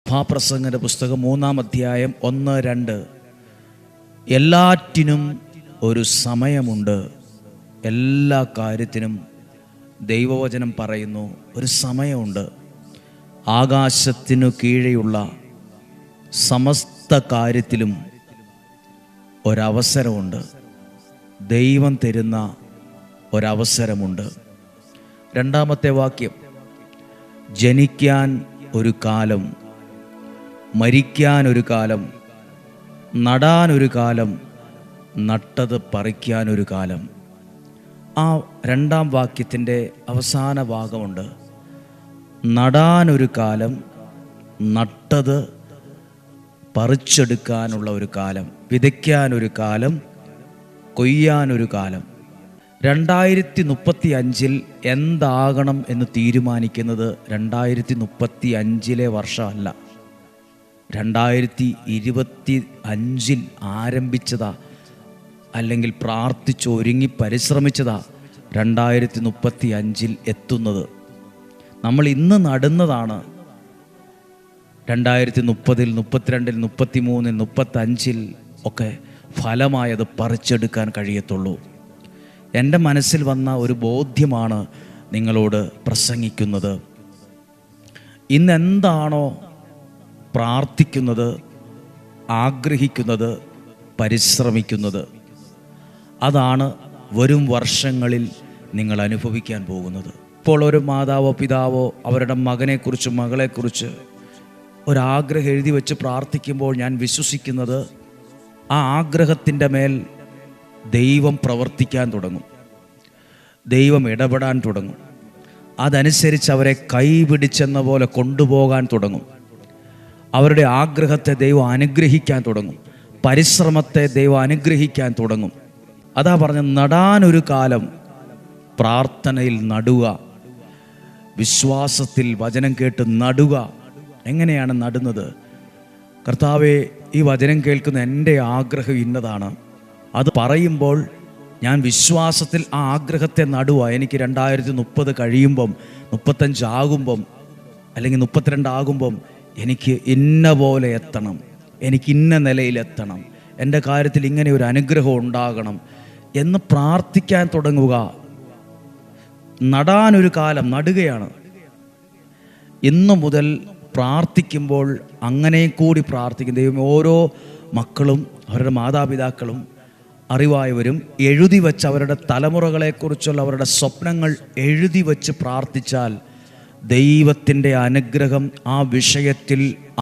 സഭാപ്രസംഗൻ്റെ പുസ്തകം 3-ാം അധ്യായം 1-2. എല്ലാറ്റിനും ഒരു സമയമുണ്ട്, എല്ലാ കാര്യത്തിനും ദൈവവചനം പറയുന്നു ഒരു സമയമുണ്ട്. ആകാശത്തിനു കീഴെയുള്ള സമസ്ത കാര്യത്തിലും ഒരവസരമുണ്ട്. ദൈവം തരുന്ന ഒരവസരമുണ്ട്. 2-ാമത്തെ വാക്യം, ജനിക്കാൻ ഒരു കാലം, മരിക്കാൻ ഒരു കാലം, നടാൻ ഒരു കാലം, നട്ടത് പറിക്കാൻ ഒരു കാലം. ആ 2-ാം വാക്യത്തിൻ്റെ അവസാന ഭാഗമുണ്ട്. നടാൻ ഒരു കാലം, നട്ടത് പറിച്ചെടുക്കാനുള്ള ഒരു കാലം, വിതയ്ക്കാൻ ഒരു കാലം, കൊയ്യാൻ ഒരു കാലം. 2035 എന്താകണം എന്ന് തീരുമാനിക്കുന്നത് 2035 വർഷമല്ല, 2025 ആരംഭിച്ചതാ, അല്ലെങ്കിൽ പ്രാർത്ഥിച്ചൊരുങ്ങി പരിശ്രമിച്ചതാ 2035 എത്തുന്നത്. നമ്മൾ ഇന്ന് നടുന്നതാണ് 2030, 32, 33, 35 ഒക്കെ ഫലമായത് പറിച്ചെടുക്കാൻ കഴിയത്തുള്ളൂ. എൻ്റെ മനസ്സിൽ വന്ന ഒരു ബോധ്യമാണ് നിങ്ങളോട് പ്രസംഗിക്കുന്നത്. ഇന്നെന്താണോ പ്രാർത്ഥിക്കുന്നത്, ആഗ്രഹിക്കുന്നത്, പരിശ്രമിക്കുന്നത്, അതാണ് വരും വർഷങ്ങളിൽ നിങ്ങൾ അനുഭവിക്കാൻ പോകുന്നത്. ഇപ്പോൾ ഒരു മാതാവോ പിതാവോ അവരുടെ മകനെക്കുറിച്ച് മകളെക്കുറിച്ച് ഒരാഗ്രഹം എഴുതി വെച്ച് പ്രാർത്ഥിക്കുമ്പോൾ ഞാൻ വിശ്വസിക്കുന്നത് ആ ആഗ്രഹത്തിൻ്റെ മേൽ ദൈവം പ്രവർത്തിക്കാൻ തുടങ്ങും, ദൈവം ഇടപെടാൻ തുടങ്ങും. അതനുസരിച്ച് അവരെ കൈപിടിച്ചെന്ന പോലെ കൊണ്ടുപോകാൻ തുടങ്ങും. അവരുടെ ആഗ്രഹത്തെ ദൈവം അനുഗ്രഹിക്കാൻ തുടങ്ങും, പരിശ്രമത്തെ ദൈവം അനുഗ്രഹിക്കാൻ തുടങ്ങും. അതാ പറഞ്ഞ നടാനൊരു കാലം, പ്രാർത്ഥനയിൽ നടുക, വിശ്വാസത്തിൽ വചനം കേട്ട് നടുക. എങ്ങനെയാണ് നടുന്നത്? കർത്താവേ, ഈ വചനം കേൾക്കുന്ന എൻ്റെ ആഗ്രഹം ഇന്നതാണ്. അത് പറയുമ്പോൾ ഞാൻ വിശ്വാസത്തിൽ ആ ആഗ്രഹത്തെ നടുക. എനിക്ക് 2030 കഴിയുമ്പം, 35 ആകുമ്പം, അല്ലെങ്കിൽ 32 ആകുമ്പം എനിക്ക് ഇന്ന പോലെ എത്തണം, എനിക്ക് ഇന്ന നിലയിലെത്തണം, എൻ്റെ കാര്യത്തിൽ ഇങ്ങനെ ഒരു അനുഗ്രഹം ഉണ്ടാകണം എന്ന് പ്രാർത്ഥിക്കാൻ തുടങ്ങുക. നടാനൊരു കാലം, നടുകയാണ്. ഇന്നു മുതൽ പ്രാർത്ഥിക്കുമ്പോൾ അങ്ങനെ കൂടി പ്രാർത്ഥിക്കും. ദൈവം ഓരോ മക്കളും അവരുടെ മാതാപിതാക്കളും അറിവായവരും എഴുതി വച്ച് അവരുടെ തലമുറകളെക്കുറിച്ചുള്ള അവരുടെ സ്വപ്നങ്ങൾ എഴുതി വച്ച് പ്രാർത്ഥിച്ചാൽ ദൈവത്തിൻ്റെ അനുഗ്രഹം ആ വിഷയത്തിൽ